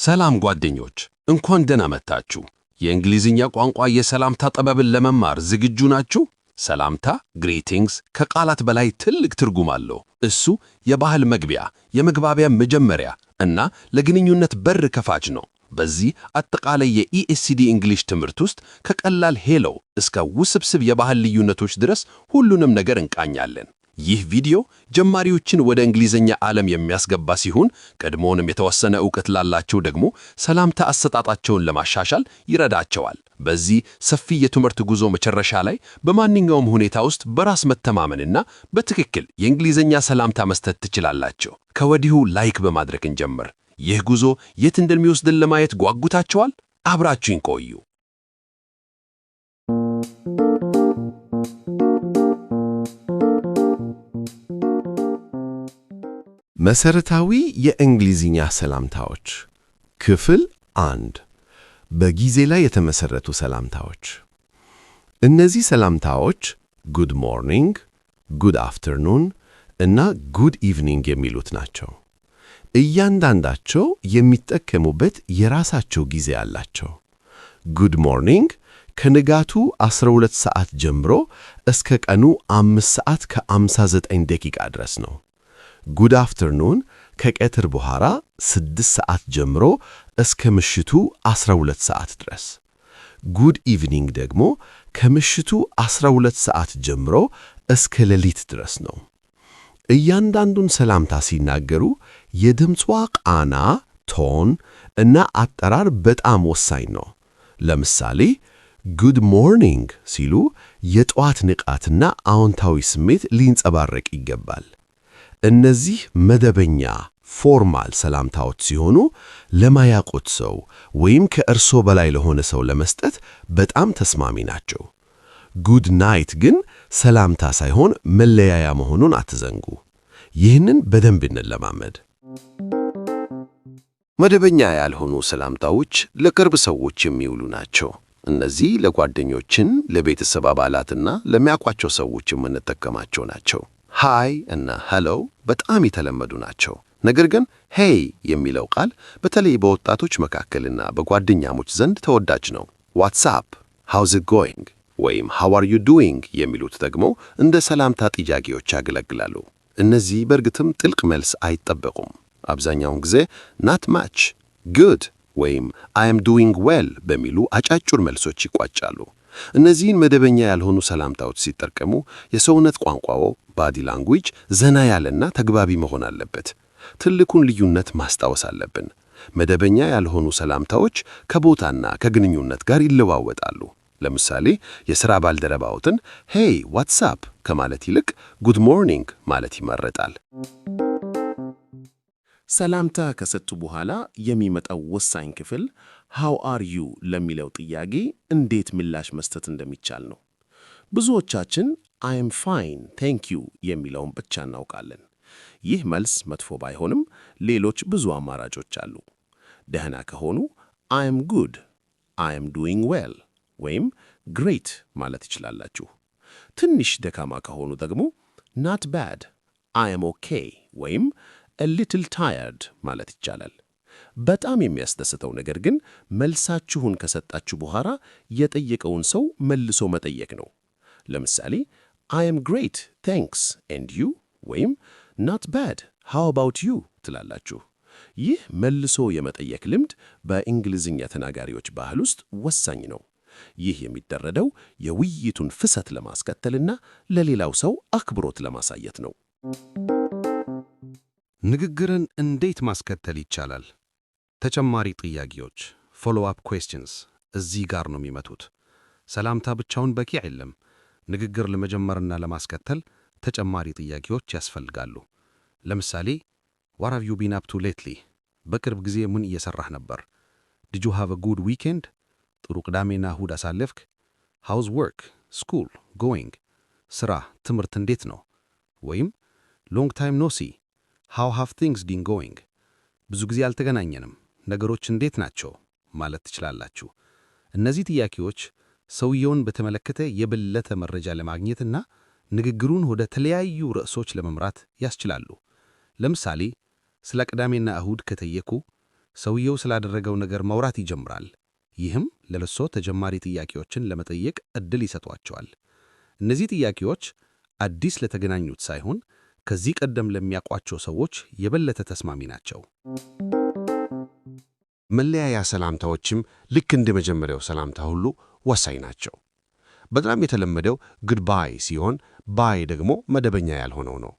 ሰላም ጓደኞች፣ እንኳን ደህና መጣችሁ። የእንግሊዝኛ ቋንቋ የሰላምታ ጥበብን ለመማር ዝግጁ ናችሁ? ሰላምታ greetings ከቃላት በላይ ትልቅ ትርጉም አለው። እሱ የባህል መግቢያ፣ የመግባቢያ መጀመሪያ እና ለግንኙነት በር ከፋች ነው። በዚህ አጠቃላይ የኢኤስሲዲ እንግሊሽ ትምህርት ውስጥ ከቀላል ሄሎ እስከ ውስብስብ የባህል ልዩነቶች ድረስ ሁሉንም ነገር እንቃኛለን። ይህ ቪዲዮ ጀማሪዎችን ወደ እንግሊዝኛ ዓለም የሚያስገባ ሲሆን ቀድሞውንም የተወሰነ ዕውቀት ላላቸው ደግሞ ሰላምታ አሰጣጣቸውን ለማሻሻል ይረዳቸዋል። በዚህ ሰፊ የትምህርት ጉዞ መጨረሻ ላይ በማንኛውም ሁኔታ ውስጥ በራስ መተማመንና በትክክል የእንግሊዝኛ ሰላምታ መስጠት ትችላላችሁ። ከወዲሁ ላይክ በማድረግ እንጀምር። ይህ ጉዞ የት እንደሚወስድን ለማየት ጓጉታችኋል? አብራችሁን ቆዩ። መሰረታዊ የእንግሊዝኛ ሰላምታዎች ክፍል 1 በጊዜ ላይ የተመሰረቱ ሰላምታዎች። እነዚህ ሰላምታዎች ጉድ ሞርኒንግ፣ ጉድ አፍተርኑን እና ጉድ ኢቭኒንግ የሚሉት ናቸው። እያንዳንዳቸው የሚጠቀሙበት የራሳቸው ጊዜ አላቸው። ጉድ ሞርኒንግ ከንጋቱ 12 ሰዓት ጀምሮ እስከ ቀኑ 5 ሰዓት ከ59 ደቂቃ ድረስ ነው። ጉድ አፍተርኑን ከቀትር በኋላ 6 ሰዓት ጀምሮ እስከ ምሽቱ 12 ሰዓት ድረስ። ጉድ ኢቭኒንግ ደግሞ ከምሽቱ 12 ሰዓት ጀምሮ እስከ ሌሊት ድረስ ነው። እያንዳንዱን ሰላምታ ሲናገሩ የድምጿ ቃና፣ ቶን እና አጠራር በጣም ወሳኝ ነው። ለምሳሌ ጉድ ሞርኒንግ ሲሉ የጠዋት ንቃትና አዎንታዊ ስሜት ሊንጸባረቅ ይገባል። እነዚህ መደበኛ ፎርማል ሰላምታዎች ሲሆኑ ለማያውቁት ሰው ወይም ከእርሶ በላይ ለሆነ ሰው ለመስጠት በጣም ተስማሚ ናቸው። ጉድ ናይት ግን ሰላምታ ሳይሆን መለያያ መሆኑን አትዘንጉ። ይህንን በደንብ እንለማመድ። መደበኛ ያልሆኑ ሰላምታዎች ለቅርብ ሰዎች የሚውሉ ናቸው። እነዚህ ለጓደኞችን፣ ለቤተሰብ አባላትና ለሚያውቋቸው ሰዎች የምንጠቀማቸው ናቸው። ሃይ እና ሄሎ በጣም የተለመዱ ናቸው። ነገር ግን ሄይ የሚለው ቃል በተለይ በወጣቶች መካከልና በጓደኛሞች ዘንድ ተወዳጅ ነው። ዋትስአፕ፣ ሃውዝ ኢት ጎይንግ ወይም ሃው አር ዩ ዱዊንግ የሚሉት ደግሞ እንደ ሰላምታ ጥያቄዎች ያገለግላሉ። እነዚህ በእርግጥም ጥልቅ መልስ አይጠበቁም። አብዛኛውን ጊዜ ናት ማች፣ ጉድ ወይም አይ አም ዱዊንግ ዌል በሚሉ አጫጭር መልሶች ይቋጫሉ። እነዚህን መደበኛ ያልሆኑ ሰላምታዎች ሲጠቀሙ የሰውነት ቋንቋው ባዲ ላንጉዌጅ ዘና ያለና ተግባቢ መሆን አለበት። ትልቁን ልዩነት ማስታወስ አለብን። መደበኛ ያልሆኑ ሰላምታዎች ከቦታና ከግንኙነት ጋር ይለዋወጣሉ። ለምሳሌ የሥራ ባልደረባዎትን ሄይ ዋትስአፕ ከማለት ይልቅ ጉድ ሞርኒንግ ማለት ይመረጣል። ሰላምታ ከሰጡ በኋላ የሚመጣው ወሳኝ ክፍል ሃው አር ዩ ለሚለው ጥያቄ እንዴት ምላሽ መስጠት እንደሚቻል ነው። ብዙዎቻችን አይ አም ፋይን ቴንክ ዩ የሚለውን ብቻ እናውቃለን። ይህ መልስ መጥፎ ባይሆንም ሌሎች ብዙ አማራጮች አሉ። ደህና ከሆኑ አይ አም ጉድ፣ አይ አም ዱዊንግ ዌል ወይም ግሬት ማለት ይችላላችሁ። ትንሽ ደካማ ከሆኑ ደግሞ ናት ባድ፣ አይ አም ኦኬ ወይም a little tired ማለት ይቻላል። በጣም የሚያስደስተው ነገር ግን መልሳችሁን ከሰጣችሁ በኋላ የጠየቀውን ሰው መልሶ መጠየቅ ነው። ለምሳሌ I am great thanks and you ወይም not bad how about you ትላላችሁ። ይህ መልሶ የመጠየቅ ልምድ በእንግሊዝኛ ተናጋሪዎች ባህል ውስጥ ወሳኝ ነው። ይህ የሚደረገው የውይይቱን ፍሰት ለማስከተልና ለሌላው ሰው አክብሮት ለማሳየት ነው። ንግግርን እንዴት ማስከተል ይቻላል? ተጨማሪ ጥያቄዎች follow up questions እዚህ ጋር ነው የሚመጡት። ሰላምታ ብቻውን በቂ አይደለም። ንግግር ለመጀመርና ለማስከተል ተጨማሪ ጥያቄዎች ያስፈልጋሉ። ለምሳሌ what have you been up to lately? በቅርብ ጊዜ ምን እየሰራህ ነበር? did you have a good weekend? ጥሩ ቅዳሜና እሁድ አሳለፍክ? how's work? school going? ስራ፣ ትምህርት እንዴት ነው? ወይም long time no see how have things been going? ብዙ ጊዜ አልተገናኘንም፣ ነገሮች እንዴት ናቸው ማለት ትችላላችሁ። እነዚህ ጥያቄዎች ሰውየውን በተመለከተ የበለጠ መረጃ ለማግኘትና ንግግሩን ወደ ተለያዩ ርዕሶች ለመምራት ያስችላሉ። ለምሳሌ ስለ ቅዳሜና እሁድ ከጠየቁ ሰውየው ስላደረገው ነገር ማውራት ይጀምራል። ይህም ለለሶ ተጨማሪ ጥያቄዎችን ለመጠየቅ ዕድል ይሰጧቸዋል። እነዚህ ጥያቄዎች አዲስ ለተገናኙት ሳይሆን ከዚህ ቀደም ለሚያውቋቸው ሰዎች የበለጠ ተስማሚ ናቸው። መለያያ ሰላምታዎችም ልክ እንደ መጀመሪያው ሰላምታ ሁሉ ወሳኝ ናቸው። በጣም የተለመደው ጉድባይ ሲሆን ባይ ደግሞ መደበኛ ያልሆነው ነው።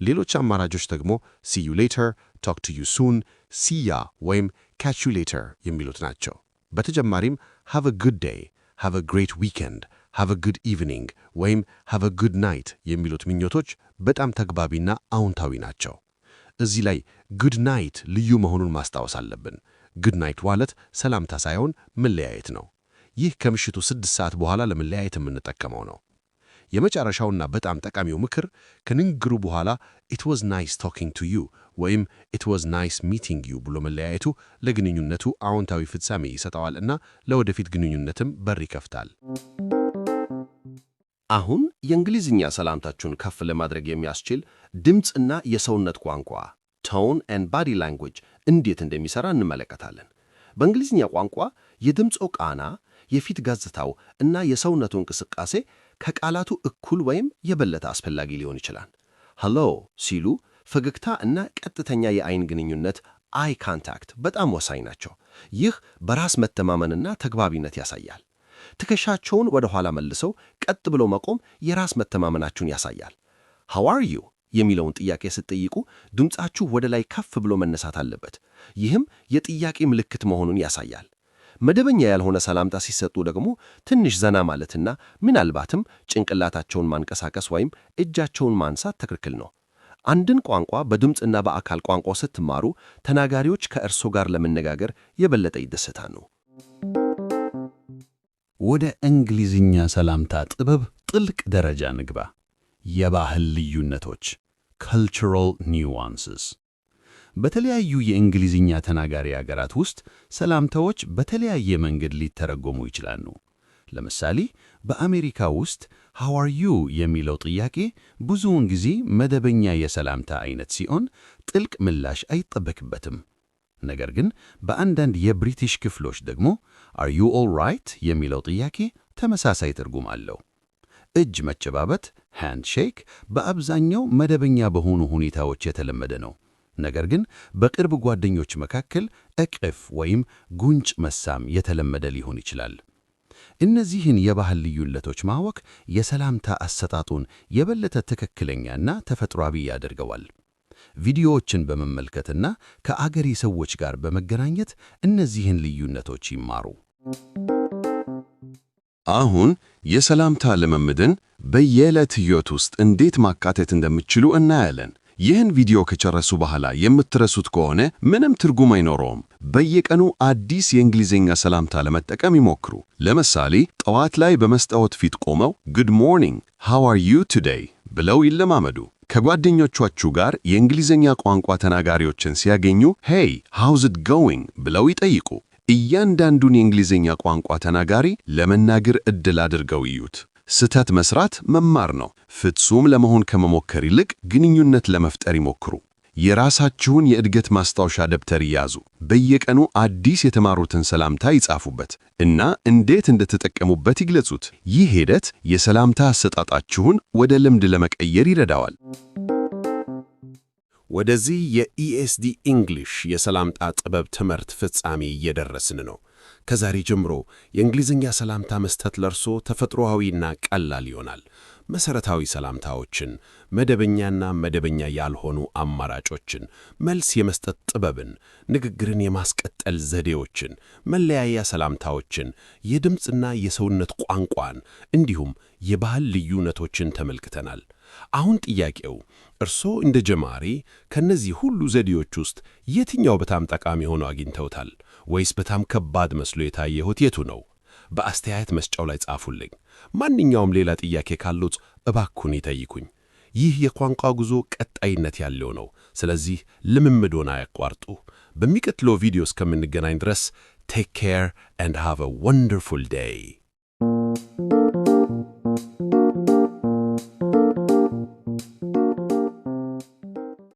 ሌሎች አማራጮች ደግሞ see you later, talk to you soon, see ya ወይም catch you later የሚሉት ናቸው። በተጨማሪም have a good day, have a great weekend, have a good evening ወይም have a good night የሚሉት ምኞቶች በጣም ተግባቢና አዎንታዊ ናቸው። እዚህ ላይ good night ልዩ መሆኑን ማስታወስ አለብን። good night ማለት ሰላምታ ሳይሆን መለያየት ነው። ይህ ከምሽቱ 6 ሰዓት በኋላ ለመለያየት የምንጠቀመው ነው። የመጨረሻውና በጣም ጠቃሚው ምክር ከንግግሩ በኋላ it was nice talking to you ወይም it was nice meeting you ብሎ መለያየቱ ለግንኙነቱ አዎንታዊ ፍጻሜ ይሰጠዋል እና ለወደፊት ግንኙነትም በር ይከፍታል። አሁን የእንግሊዝኛ ሰላምታችሁን ከፍ ለማድረግ የሚያስችል ድምፅና የሰውነት ቋንቋ tone and body language እንዴት እንደሚሰራ እንመለከታለን። በእንግሊዝኛ ቋንቋ የድምፁ ቃና፣ የፊት ገጽታው እና የሰውነቱ እንቅስቃሴ ከቃላቱ እኩል ወይም የበለጠ አስፈላጊ ሊሆን ይችላል። ሄሎ ሲሉ ፈገግታ እና ቀጥተኛ የአይን ግንኙነት አይ ካንታክት በጣም ወሳኝ ናቸው። ይህ በራስ መተማመንና ተግባቢነት ያሳያል። ትከሻቸውን ወደ ኋላ መልሰው ቀጥ ብሎ መቆም የራስ መተማመናችሁን ያሳያል። how are you የሚለውን ጥያቄ ስትጠይቁ ድምፃችሁ ወደ ላይ ከፍ ብሎ መነሳት አለበት። ይህም የጥያቄ ምልክት መሆኑን ያሳያል። መደበኛ ያልሆነ ሰላምታ ሲሰጡ ደግሞ ትንሽ ዘና ማለትና ምናልባትም ጭንቅላታቸውን ማንቀሳቀስ ወይም እጃቸውን ማንሳት ትክክል ነው። አንድን ቋንቋ በድምፅና በአካል ቋንቋ ስትማሩ ተናጋሪዎች ከእርሶ ጋር ለመነጋገር የበለጠ ይደሰታሉ። ወደ እንግሊዝኛ ሰላምታ ጥበብ ጥልቅ ደረጃ ንግባ። የባህል ልዩነቶች cultural nuances። በተለያዩ የእንግሊዝኛ ተናጋሪ አገራት ውስጥ ሰላምታዎች በተለያየ መንገድ ሊተረጎሙ ይችላሉ። ለምሳሌ በአሜሪካ ውስጥ how are you የሚለው ጥያቄ ብዙውን ጊዜ መደበኛ የሰላምታ አይነት ሲሆን ጥልቅ ምላሽ አይጠበቅበትም። ነገር ግን በአንዳንድ የብሪቲሽ ክፍሎች ደግሞ are you all right የሚለው ጥያቄ ተመሳሳይ ትርጉም አለው። እጅ መጨባበጥ ሃንድሼክ በአብዛኛው መደበኛ በሆኑ ሁኔታዎች የተለመደ ነው። ነገር ግን በቅርብ ጓደኞች መካከል እቅፍ ወይም ጉንጭ መሳም የተለመደ ሊሆን ይችላል። እነዚህን የባህል ልዩነቶች ማወቅ የሰላምታ አሰጣጡን የበለጠ ትክክለኛና ተፈጥሯዊ ያደርገዋል። ቪዲዮዎችን በመመልከትና ከአገሬ ሰዎች ጋር በመገናኘት እነዚህን ልዩነቶች ይማሩ። አሁን የሰላምታ ልምምድን በየዕለት ሕይወት ውስጥ እንዴት ማካተት እንደምትችሉ እናያለን። ይህን ቪዲዮ ከጨረሱ በኋላ የምትረሱት ከሆነ ምንም ትርጉም አይኖረውም። በየቀኑ አዲስ የእንግሊዝኛ ሰላምታ ለመጠቀም ይሞክሩ። ለምሳሌ ጠዋት ላይ በመስታወት ፊት ቆመው good morning, how are you today ብለው ይለማመዱ። ከጓደኞቻችሁ ጋር የእንግሊዝኛ ቋንቋ ተናጋሪዎችን ሲያገኙ hey, how's it going ብለው ይጠይቁ። እያንዳንዱን የእንግሊዝኛ ቋንቋ ተናጋሪ ለመናገር ዕድል አድርገው ይዩት። ስህተት መስራት መማር ነው። ፍጹም ለመሆን ከመሞከር ይልቅ ግንኙነት ለመፍጠር ይሞክሩ። የራሳችሁን የእድገት ማስታወሻ ደብተር ይያዙ። በየቀኑ አዲስ የተማሩትን ሰላምታ ይጻፉበት እና እንዴት እንደተጠቀሙበት ይግለጹት። ይህ ሂደት የሰላምታ አሰጣጣችሁን ወደ ልምድ ለመቀየር ይረዳዋል። ወደዚህ የኢኤስዲ ኢንግሊሽ የሰላምታ ጥበብ ትምህርት ፍጻሜ እየደረስን ነው። ከዛሬ ጀምሮ የእንግሊዝኛ ሰላምታ መስጠት ለርሶ ተፈጥሯዊና ቀላል ይሆናል። መሰረታዊ ሰላምታዎችን፣ መደበኛና መደበኛ ያልሆኑ አማራጮችን፣ መልስ የመስጠት ጥበብን፣ ንግግርን የማስቀጠል ዘዴዎችን፣ መለያያ ሰላምታዎችን፣ የድምፅና የሰውነት ቋንቋን እንዲሁም የባህል ልዩነቶችን ተመልክተናል። አሁን ጥያቄው እርሶ እንደ ጀማሪ ከነዚህ ሁሉ ዘዴዎች ውስጥ የትኛው በጣም ጠቃሚ ሆኖ አግኝተውታል? ወይስ በጣም ከባድ መስሎ የታየዎት የቱ ነው? በአስተያየት መስጫው ላይ ጻፉልኝ። ማንኛውም ሌላ ጥያቄ ካሉት እባክዎን ይጠይቁኝ። ይህ የቋንቋ ጉዞ ቀጣይነት ያለው ነው። ስለዚህ ልምምዶን አያቋርጡ። በሚቀጥለው ቪዲዮ እስከምንገናኝ ድረስ take care and have a wonderful day።